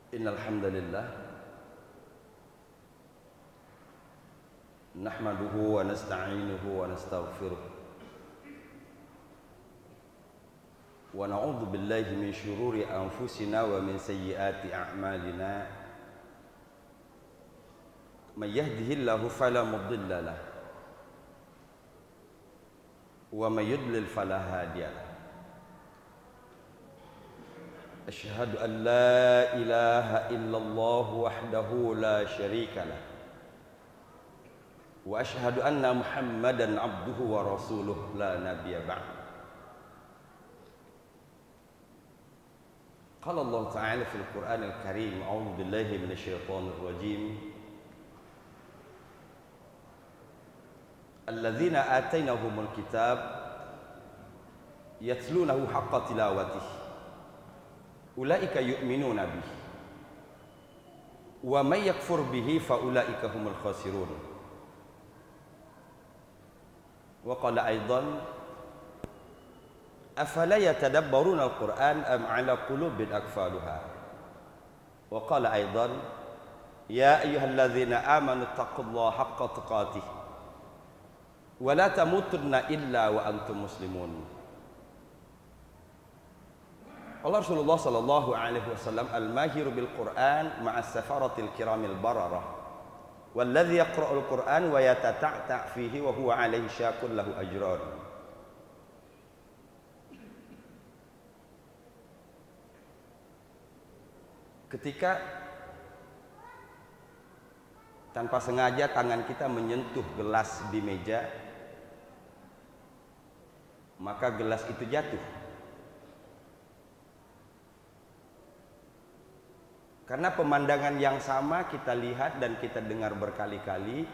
Innal hamdalillah nahmaduhu wa nasta'inuhu wa nastaghfiruh wa na'udzu billahi min syururi anfusina wa min sayyiati a'malina may yahdihillahu fala mudilla lahu wa may yudlil fala hadiya lahu. Asyhadu an la ilaha illallah wahdahu la syarika lah wa asyhadu anna Muhammadan abduhu wa rasuluh la nabiyya ba'd. Qala Allah ta'ala fil Qur'anil Karim, a'udzu billahi minasy syaithanir rajim. Alladzina atainahumul kitab yatlunahu haqqa tilawatihi ulaika yu'minuna bihi wa may yakfur bihi fa ulaika humul khasirun. Wa qala aidan afala yatadabbaruna al-Qur'an am 'ala qulubin aqfaluha. Wa qala aidan ya ayyuhalladzina amanu taqullaha haqqa tuqatih wa la tamutunna illa wa antum muslimun. Allah Rasulullah sallallahu alaihi wasallam al-mahiru bil Qur'an ma'as safaratil kiramil bararah walladzi yaqra'ul Qur'an wa yatata'ta' fihi wa huwa alaihi syakun lahu ajran. Ketika tanpa sengaja tangan kita menyentuh gelas di meja, maka gelas itu jatuh. Karena pemandangan yang sama kita lihat dan kita dengar berkali-kali,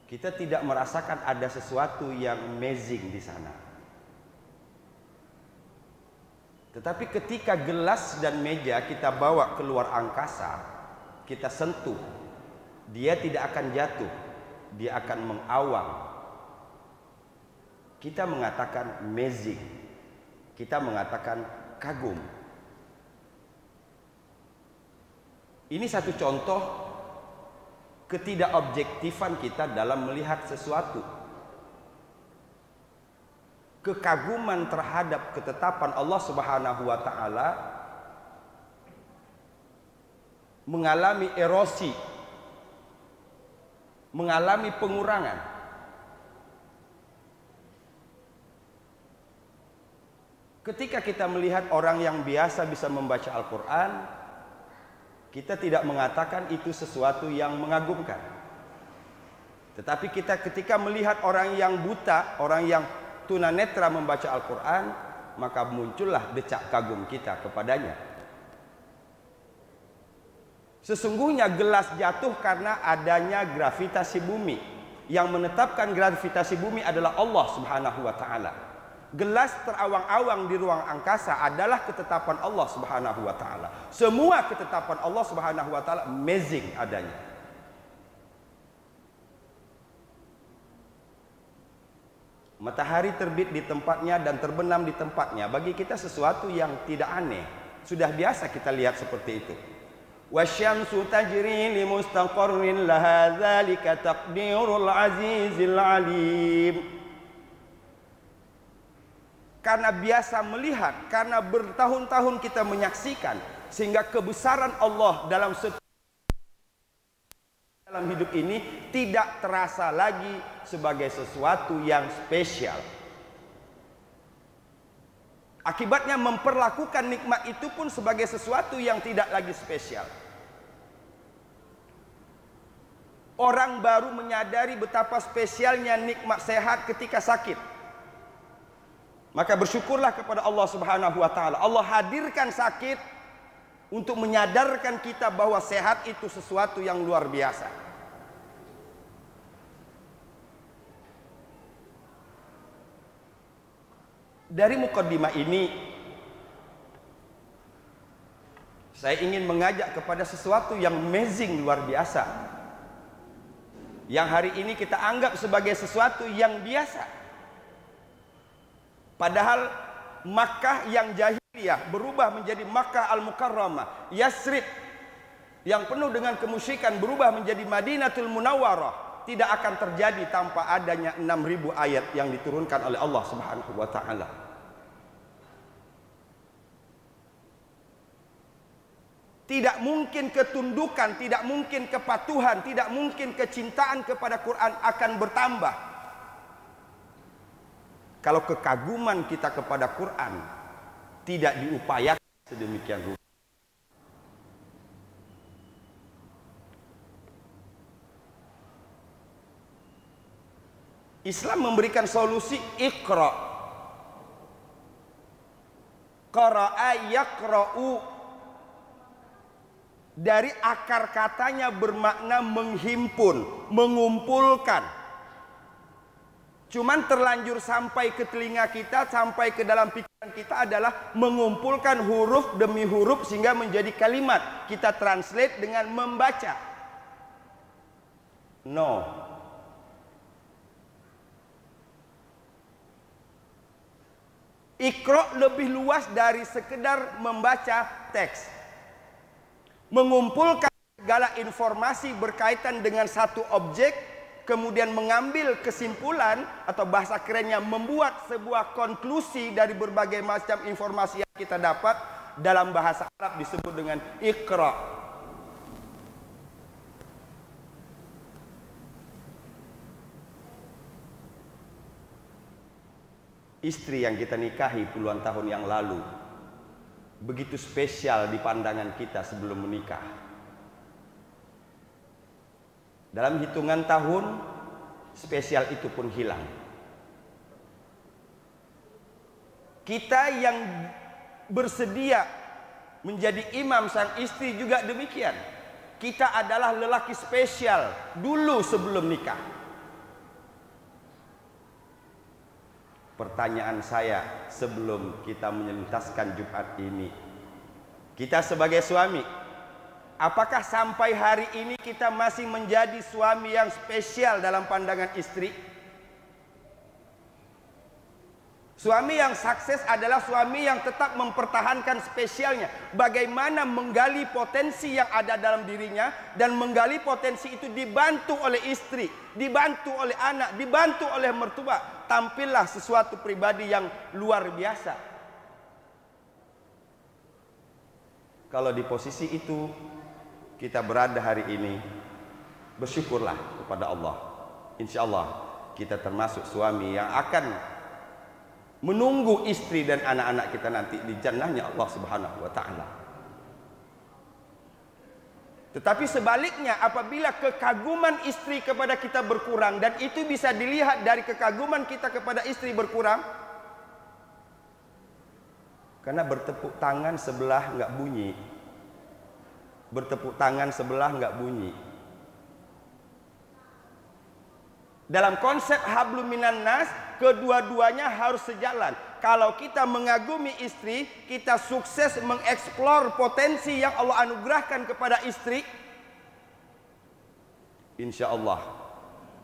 kita tidak merasakan ada sesuatu yang amazing di sana. Tetapi ketika gelas dan meja kita bawa keluar angkasa, kita sentuh, dia tidak akan jatuh, dia akan mengawang. Kita mengatakan amazing, kita mengatakan kagum. Ini satu contoh ketidakobjektifan kita dalam melihat sesuatu. Kekaguman terhadap ketetapan Allah Subhanahu wa taala mengalami erosi, mengalami pengurangan. Ketika kita melihat orang yang biasa bisa membaca Al-Quran, kita tidak mengatakan itu sesuatu yang mengagumkan. Tetapi kita ketika melihat orang yang buta, orang yang tunanetra membaca Al-Quran, maka muncullah decak kagum kita kepadanya. Sesungguhnya gelas jatuh karena adanya gravitasi bumi. Yang menetapkan gravitasi bumi adalah Allah Subhanahu wa taala. Gelas terawang-awang di ruang angkasa adalah ketetapan Allah Subhanahu wa taala. Semua ketetapan Allah Subhanahu wa taala amazing adanya. Matahari terbit di tempatnya dan terbenam di tempatnya, bagi kita sesuatu yang tidak aneh. Sudah biasa kita lihat seperti itu. Wasyamsu tajri li mustaqarrin laha dzalika taqdirul azizil alim. Karena biasa melihat, karena bertahun-tahun kita menyaksikan, sehingga kebesaran Allah dalam hidup ini tidak terasa lagi sebagai sesuatu yang spesial. Akibatnya memperlakukan nikmat itu pun sebagai sesuatu yang tidak lagi spesial. Orang baru menyadari betapa spesialnya nikmat sehat ketika sakit. Maka bersyukurlah kepada Allah Subhanahu wa taala. Allah hadirkan sakit untuk menyadarkan kita bahwa sehat itu sesuatu yang luar biasa. Dari mukaddimah ini saya ingin mengajak kepada sesuatu yang amazing, luar biasa, yang hari ini kita anggap sebagai sesuatu yang biasa. Padahal Makkah yang jahiliyah berubah menjadi Makkah Al-Mukarramah. Yasrib yang penuh dengan kemusyrikan berubah menjadi Madinatul Munawwarah. Tidak akan terjadi tanpa adanya 6.000 ayat yang diturunkan oleh Allah Subhanahu wa taala. Tidak mungkin ketundukan, tidak mungkin kepatuhan, tidak mungkin kecintaan kepada Quran akan bertambah kalau kekaguman kita kepada Quran tidak diupayakan sedemikian rupa. Islam memberikan solusi Iqra. Qara'a yaqra'u. Dari akar katanya bermakna menghimpun, mengumpulkan. Cuman terlanjur sampai ke telinga kita, sampai ke dalam pikiran kita adalah mengumpulkan huruf demi huruf sehingga menjadi kalimat. Kita translate dengan membaca. No. Iqra lebih luas dari sekedar membaca teks. Mengumpulkan segala informasi berkaitan dengan satu objek, kemudian mengambil kesimpulan atau bahasa kerennya membuat sebuah konklusi dari berbagai macam informasi yang kita dapat, dalam bahasa Arab disebut dengan Iqra. Istri yang kita nikahi puluhan tahun yang lalu begitu spesial di pandangan kita sebelum menikah. Dalam hitungan tahun, spesial itu pun hilang. Kita yang bersedia menjadi imam sang istri juga demikian. Kita adalah lelaki spesial dulu sebelum nikah. Pertanyaan saya sebelum kita menyentaskan Jumat ini, kita sebagai suami, apakah sampai hari ini kita masih menjadi suami yang spesial dalam pandangan istri? Suami yang sukses adalah suami yang tetap mempertahankan spesialnya. Bagaimana menggali potensi yang ada dalam dirinya, dan menggali potensi itu dibantu oleh istri, dibantu oleh anak, dibantu oleh mertua. Tampillah sesuatu pribadi yang luar biasa. Kalau di posisi itu kita berada hari ini, bersyukurlah kepada Allah. Insya Allah kita termasuk suami yang akan menunggu istri dan anak-anak kita nanti di jannahnya Allah Subhanahu wa taala. Tetapi sebaliknya, apabila kekaguman istri kepada kita berkurang, dan itu bisa dilihat dari kekaguman kita kepada istri berkurang, karena bertepuk tangan sebelah nggak bunyi, bertepuk tangan sebelah nggak bunyi. Dalam konsep hablum minan nas, kedua-duanya harus sejalan. Kalau kita mengagumi istri, kita sukses mengeksplor potensi yang Allah anugerahkan kepada istri, insya Allah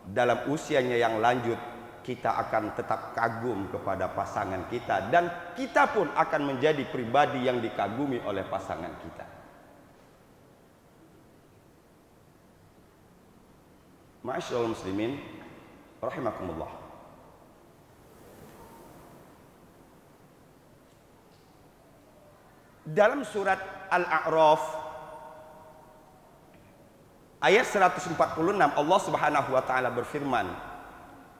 dalam usianya yang lanjut kita akan tetap kagum kepada pasangan kita, dan kita pun akan menjadi pribadi yang dikagumi oleh pasangan kita. Ma'asyiral muslimin rahimakumullah. Dalam surat Al-A'raf ayat 146 Allah Subhanahu wa taala berfirman,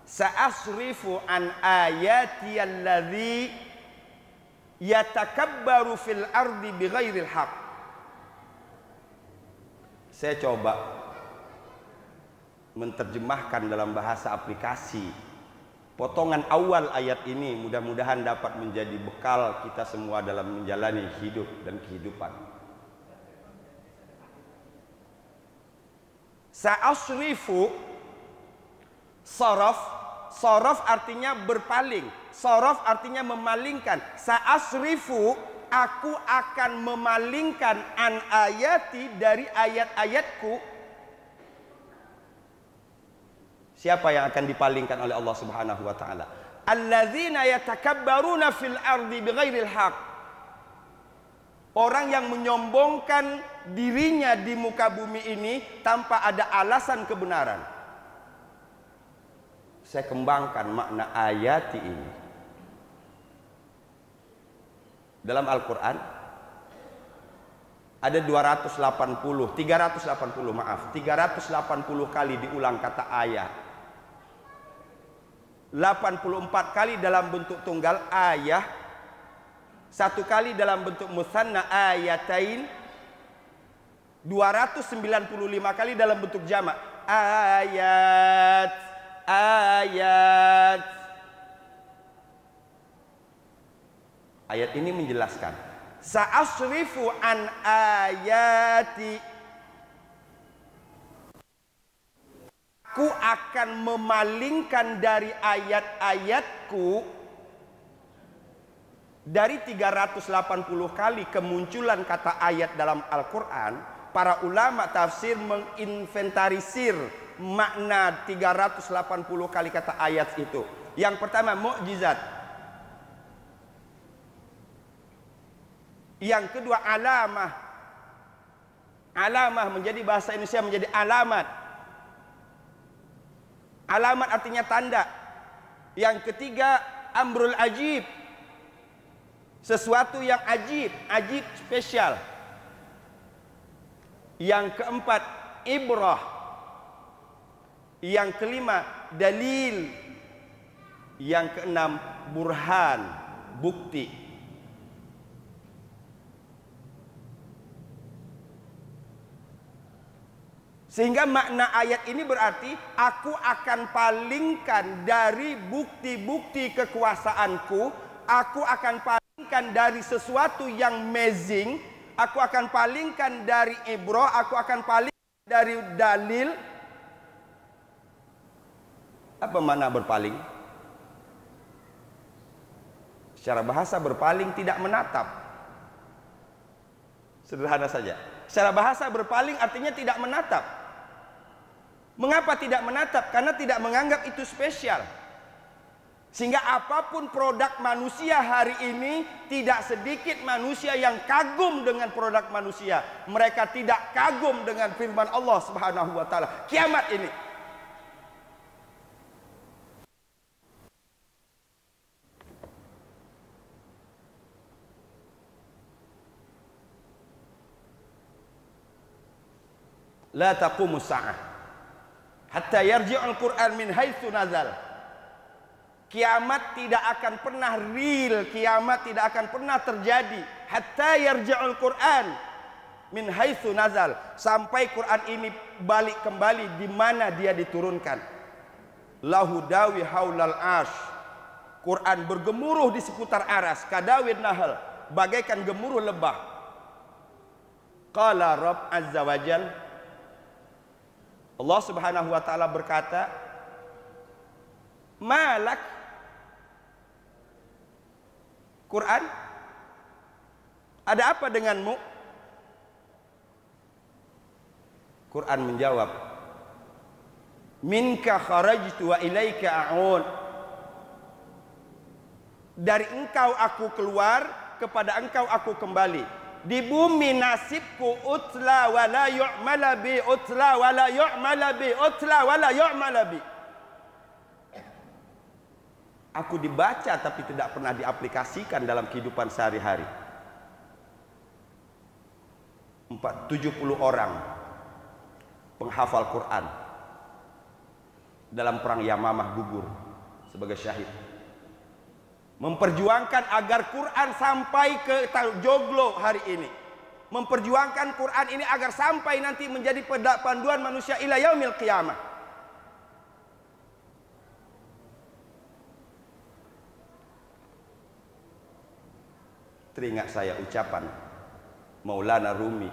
"Sa'asrifu an ayati alladzi yatakabbaru fil ardi bighairil haqq." Saya coba menerjemahkan dalam bahasa aplikasi potongan awal ayat ini, mudah-mudahan dapat menjadi bekal kita semua dalam menjalani hidup dan kehidupan. Sa'asrifu, sorof, sorof artinya berpaling, sorof artinya memalingkan. Sa'asrifu, aku akan memalingkan an ayati, dari ayat-ayatku. Siapa yang akan dipalingkan oleh Allah Subhanahu wa taala? Alladzina yatakabbaruna fil ardi bighairil haqq. Orang yang menyombongkan dirinya di muka bumi ini tanpa ada alasan kebenaran. Saya kembangkan makna ayati ini. Dalam Al-Qur'an ada 380 kali diulang kata ayat. 84 kali dalam bentuk tunggal ayah, 1 kali dalam bentuk musanna ayatain, 295 kali dalam bentuk jamak ayat, ayat. Ayat ini menjelaskan, sa'asrifu an ayati, aku akan memalingkan dari ayat-ayatku. Dari 380 kali kemunculan kata ayat dalam Al-Quran, para ulama tafsir menginventarisir makna 380 kali kata ayat itu. Yang pertama, mukjizat. Yang kedua, alamah. Alamah menjadi bahasa Indonesia menjadi alamat. Alamat artinya tanda. Yang ketiga, amrul ajib, sesuatu yang ajib, ajib spesial. Yang keempat, ibrah. Yang kelima, dalil. Yang keenam, burhan, bukti. Sehingga makna ayat ini berarti, aku akan palingkan dari bukti-bukti kekuasaanku, aku akan palingkan dari sesuatu yang amazing, aku akan palingkan dari ibrah, aku akan palingkan dari dalil. Apa makna berpaling? Secara bahasa berpaling tidak menatap. Sederhana saja. Secara bahasa berpaling artinya tidak menatap. Mengapa tidak menatap? Karena tidak menganggap itu spesial. Sehingga apapun produk manusia hari ini, tidak sedikit manusia yang kagum dengan produk manusia. Mereka tidak kagum dengan firman Allah Subhanahu wa taala. Kiamat ini. La taqumus sa'ah hatta yarji'ul Qur'an min haitsu nazal. Kiamat tidak akan pernah real, kiamat tidak akan pernah terjadi hatta yarji'ul Qur'an min haitsu nazal, sampai Quran ini balik kembali di mana dia diturunkan. Lahu dawi haulal ash. Quran bergemuruh di seputar aras, kadawin nahal, bagaikan gemuruh lebah. Qala Rabb azza wajal, Allah Subhanahu wa taala berkata, malak Quran, ada apa denganmu? Quran menjawab, minka kharajtu wa ilaika a'ud. Dari engkau aku keluar, kepada engkau aku kembali. Di bumi nasibku utla wala yu'mala bi, utla wala yu'mala bi, utla wala yu'mala bi. Aku dibaca tapi tidak pernah diaplikasikan dalam kehidupan sehari-hari. 70 orang penghafal Quran dalam perang Yamamah gugur sebagai syahid. Memperjuangkan agar Quran sampai ke Joglo hari ini. Memperjuangkan Quran ini agar sampai nanti menjadi panduan manusia ila yaumil qiyamah. Teringat saya ucapan Maulana Rumi,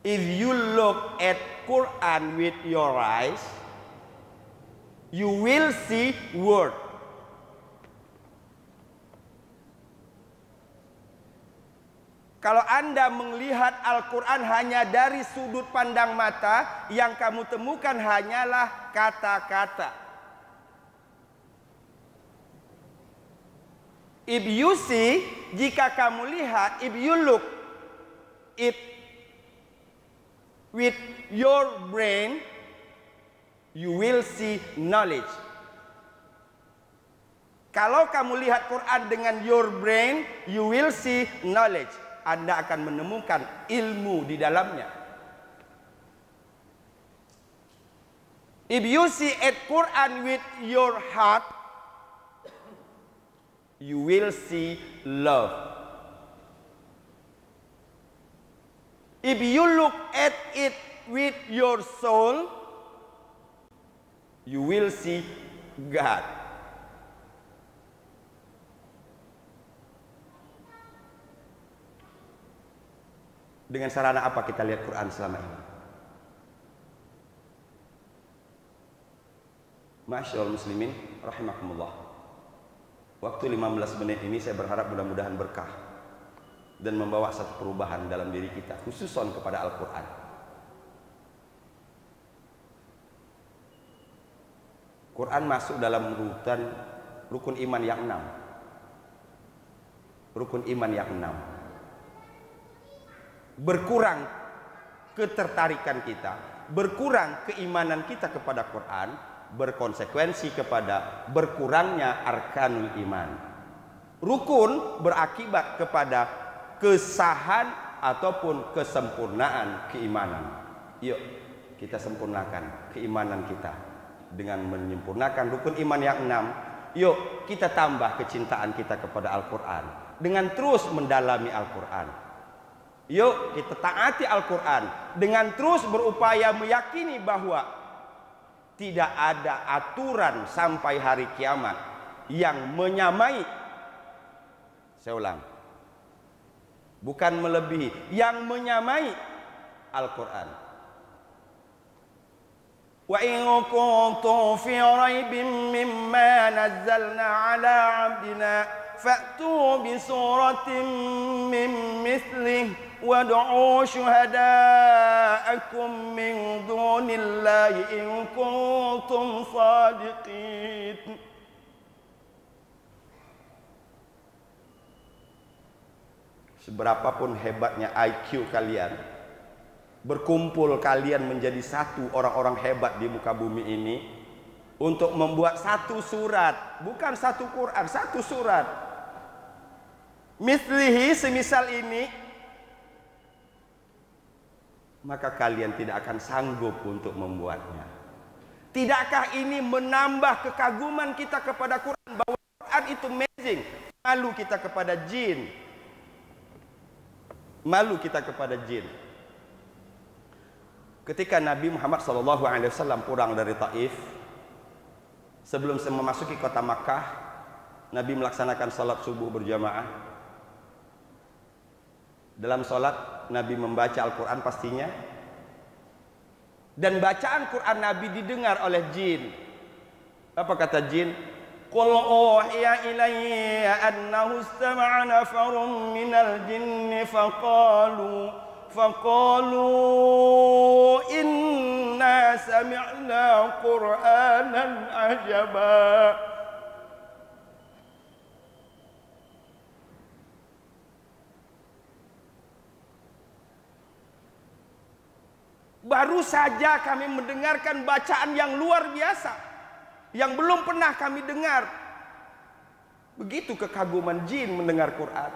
if you look at Quran with your eyes, you will see word. Kalau Anda melihat Al-Quran hanya dari sudut pandang mata, yang kamu temukan hanyalah kata-kata. If you see, jika kamu lihat, if you look it with your brain, you will see knowledge. Kalau kamu lihat Quran dengan your brain, you will see knowledge. Anda akan menemukan ilmu di dalamnya. If you see at Quran with your heart, you will see love. If you look at it with your soul, you will see God. Dengan sarana apa kita lihat Quran selama ini? Masyaallah muslimin rahimakumullah. Waktu 15 menit ini saya berharap mudah-mudahan berkah dan membawa satu perubahan dalam diri kita, khususon kepada Al-Quran. Quran masuk dalam urutan rukun iman yang 6. Rukun iman yang 6. Berkurang ketertarikan kita, berkurang keimanan kita kepada Quran, berkonsekuensi kepada berkurangnya arkanul iman. Rukun berakibat kepada kesahan ataupun kesempurnaan keimanan. Yuk kita sempurnakan keimanan kita dengan menyempurnakan rukun iman yang 6. Yuk kita tambah kecintaan kita kepada Al-Quran dengan terus mendalami Al-Quran. Yuk kita taati Al-Quran dengan terus berupaya meyakini bahwa tidak ada aturan sampai hari kiamat yang menyamai. Saya ulang, bukan melebihi, yang menyamai Al-Quran. Wa in kuntum fi raibin mimma nazzalna ala abdina fa'tu bi suratin min mithlih wad'u syuhada'akum min dunillahi in kuntum sadiqin. Seberapapun hebatnya IQ kalian, berkumpul kalian menjadi satu orang-orang hebat di muka bumi ini untuk membuat satu surat, bukan satu Quran, satu surat. Mislihi, semisal ini, maka kalian tidak akan sanggup untuk membuatnya. Tidakkah ini menambah kekaguman kita kepada Quran, bahwa Quran itu amazing? Malu kita kepada jin. Malu kita kepada jin. Ketika Nabi Muhammad SAW pulang dari Taif, sebelum memasuki kota Makkah, Nabi melaksanakan salat subuh berjamaah. Dalam salat Nabi membaca Al-Quran pastinya, dan bacaan Quran Nabi didengar oleh jin. Apa kata jin? Qul uhiya ilayya annahu istama'a nafarun minal jinni faqalu inna sami'na Qur'anan ajaba. Baru saja kami mendengarkan bacaan yang luar biasa, yang belum pernah kami dengar. Begitu kekaguman jin mendengar Quran.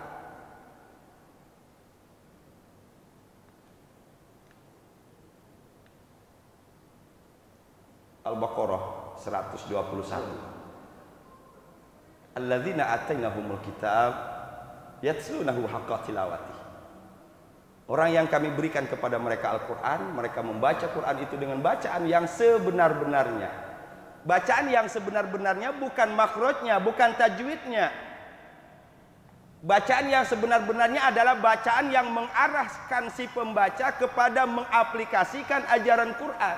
Al-Baqarah 121. Alladzina atainahumul kitab yatslunahu haqqa tilawati. Orang yang kami berikan kepada mereka Al-Quran, mereka membaca Quran itu dengan bacaan yang sebenar-benarnya. Bacaan yang sebenar-benarnya bukan makhrajnya, bukan tajwidnya. Bacaan yang sebenar-benarnya adalah bacaan yang mengarahkan si pembaca kepada mengaplikasikan ajaran Quran.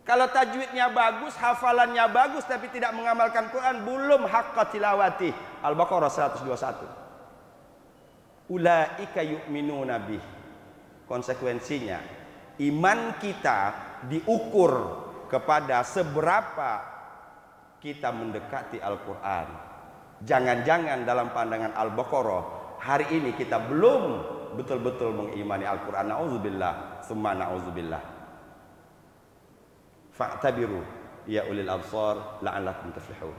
Kalau tajwidnya bagus, hafalannya bagus, tapi tidak mengamalkan Quran, belum haqqa tilawati. Al-Baqarah 121. Ulaika yu'minuna bih. Konsekuensinya, iman kita diukur kepada seberapa kita mendekati Al-Quran. Jangan-jangan dalam pandangan Al-Baqarah, hari ini kita belum betul-betul mengimani Al-Quran. Na'udzubillah, summa na'udzubillah. Fa'tabiru ya ulil absar la'allakum tuflihun.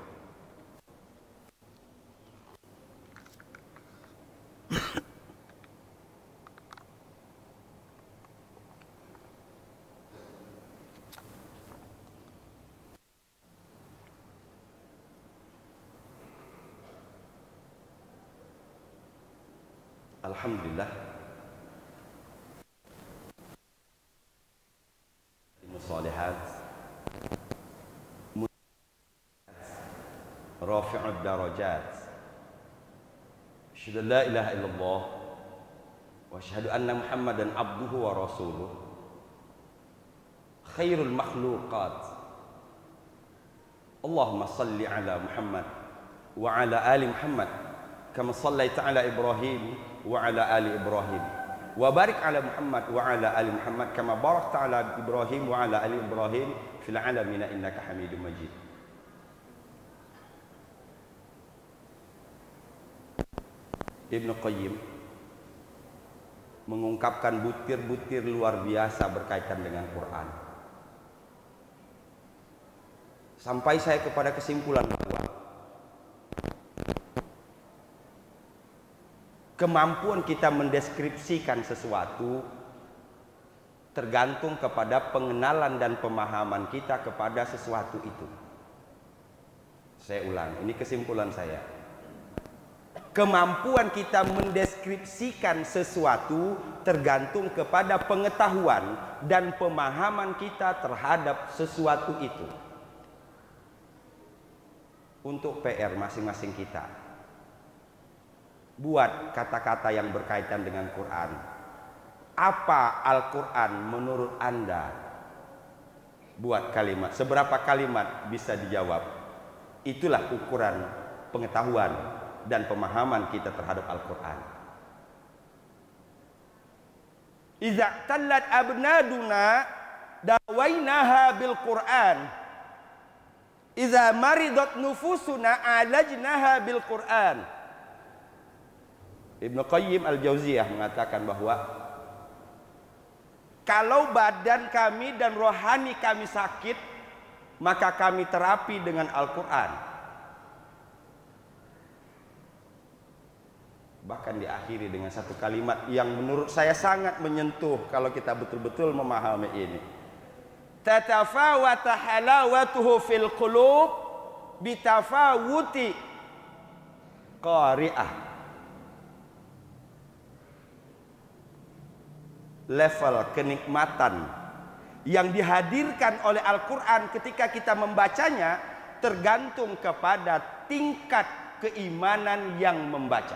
Alhamdulillah, musalihat, rafi'ud darajat, asyhadu an la ilaha illallah wa asyhadu anna Muhammadan abduhu wa rasuluh, khairul makhluqat. Allahumma salli ala Muhammad wa ala ali Muhammad kama sallaita ala Ibrahim wa ala ali Ibrahim wa barik ala Muhammad wa ala ali Muhammad kama barakta ala Ibrahim wa ala ali Ibrahim fil alamin innaka Hamidum Majid. Ibnu Qayyim mengungkapkan butir-butir luar biasa berkaitan dengan Quran, sampai saya kepada kesimpulan bahwa kemampuan kita mendeskripsikan sesuatu tergantung kepada pengenalan dan pemahaman kita kepada sesuatu itu. Saya ulang, ini kesimpulan saya. Kemampuan kita mendeskripsikan sesuatu tergantung kepada pengetahuan dan pemahaman kita terhadap sesuatu itu. Untuk PR masing-masing kita, buat kata-kata yang berkaitan dengan Quran. Apa Al-Quran menurut Anda? Buat kalimat. Seberapa kalimat bisa dijawab? Itulah ukuran pengetahuan dan pemahaman kita terhadap Al-Quran. Iza tallat abnaduna dawainaha bil Quran. Iza maridat nufusuna alajnaha bil Quran. Ibnu Qayyim Al-Jauziyah mengatakan bahwa kalau badan kami dan rohani kami sakit, maka kami terapi dengan Al-Quran. Bahkan diakhiri dengan satu kalimat yang menurut saya sangat menyentuh kalau kita betul-betul memahami ini. Tatafawata halawatuhu fil qulub bitafawuti qari'ah. Level kenikmatan yang dihadirkan oleh Al-Quran ketika kita membacanya tergantung kepada tingkat keimanan yang membaca.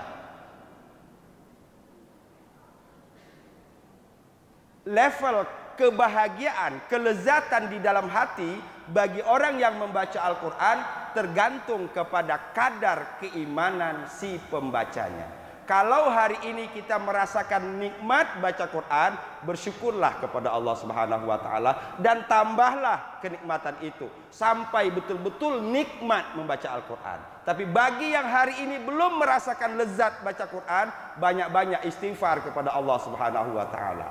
Level kebahagiaan, kelezatan di dalam hati bagi orang yang membaca Al-Quran tergantung kepada kadar keimanan si pembacanya. Kalau hari ini kita merasakan nikmat baca Quran, bersyukurlah kepada Allah Subhanahu wa taala dan tambahlah kenikmatan itu sampai betul-betul nikmat membaca Al-Quran. Tapi bagi yang hari ini belum merasakan lezat baca Quran, banyak-banyak istighfar kepada Allah Subhanahu wa taala.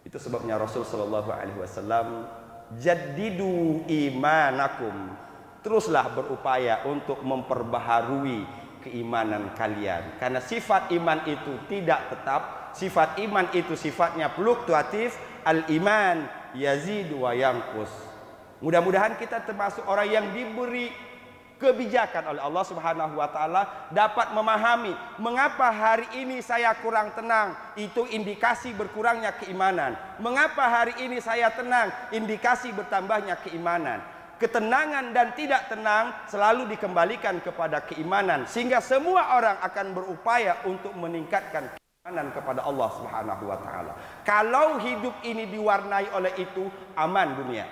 Itu sebabnya Rasul sallallahu alaihi wasallam, jaddidu imanakum. Teruslah berupaya untuk memperbaharui keimanan kalian. Karena sifat iman itu tidak tetap. Sifat iman itu sifatnya fluktuatif. Al-iman yazidu wa yanqus. Mudah-mudahan kita termasuk orang yang diberi kebijakan oleh Allah Subhanahu wa taala, dapat memahami mengapa hari ini saya kurang tenang, itu indikasi berkurangnya keimanan. Mengapa hari ini saya tenang, indikasi bertambahnya keimanan. Ketenangan dan tidak tenang selalu dikembalikan kepada keimanan, sehingga semua orang akan berupaya untuk meningkatkan keimanan kepada Allah Subhanahu wa taala. Kalau hidup ini diwarnai oleh itu, aman dunia.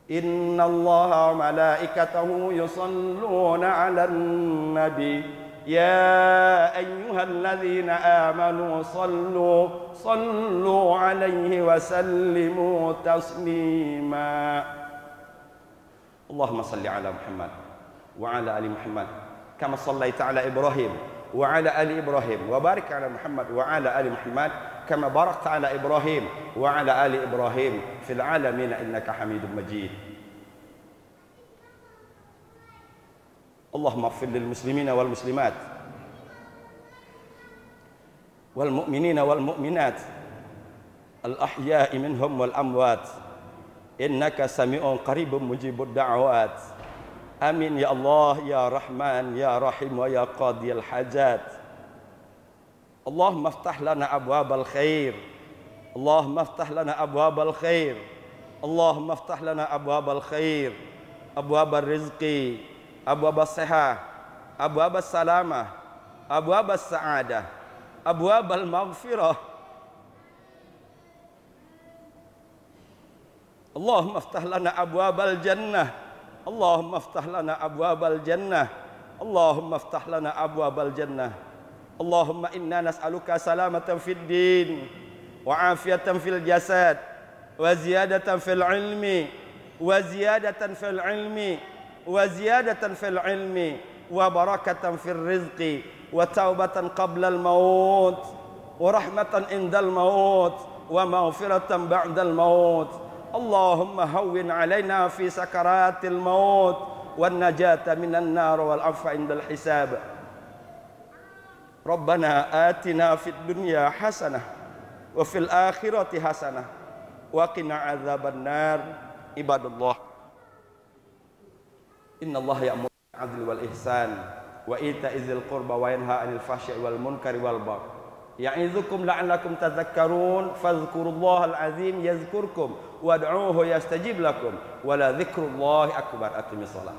Innallaha wa malaikatahu yusalluna 'alan nabi. Ya ayyuhalladzina amanu sallu alaihi wa sallimu taslima. Allahumma salli ala Muhammad wa ala ali Muhammad kama sallaita ala Ibrahim wa ala ali Ibrahim wa barik ala Muhammad wa ala ali Muhammad kama barakta ala Ibrahim wa ala ali Ibrahim fil alamin innaka Hamidum Majid. Allahumma ighfir lil muslimina wal muslimat wal mu'minina wal mu'minat al ahya'i minhum wal amwat innaka sami'un qaribun mujibud da'awat. Amin ya Allah ya Rahman ya Rahim wa ya qadiyal hajat. Allahumma iftah lana abwabal khair. Allahumma iftah lana abwabal khair. Allahumma iftah lana abwabal khair, abwabal rizqi, abwabas sihah, abwabas salamah, abwabas sa'adah, abwabal maghfirah. Allahumma iftah lana abwabal jannah. Allahumma iftah lana abwabal jannah. Allahumma iftah lana abwabal jannah. Allahumma inna nas'aluka salamatan fid din wa afiyatan fil jasad wa ziyadatan fil ilmi wa ziyadatan fil ilmi wa ziyadatan fil ilmi wa barakatan fil rizqi wa taubatan qabla al maut wa rahmatan indal maut wa maghfiratan ba'dal maut. Allahumma hawwin alaina fi sakaratil maut wan najata minan nar wal afwa indal hisab. Rabbana atina fid dunya hasanah wa fil akhirati hasanah wa qina adzaban nar. Ibadallah, innallaha ya'muru bil 'adli wal ihsan wa ita'i dzil qurba wa yanha 'anil fahsya'i wal munkari wal baghi Ya'izukum la'allakum tadhakkarun fadhkurullahal azim yazkurkum wad'uuhu yastajib lakum wa la dzikrullahi akbar. Aqimis shalah.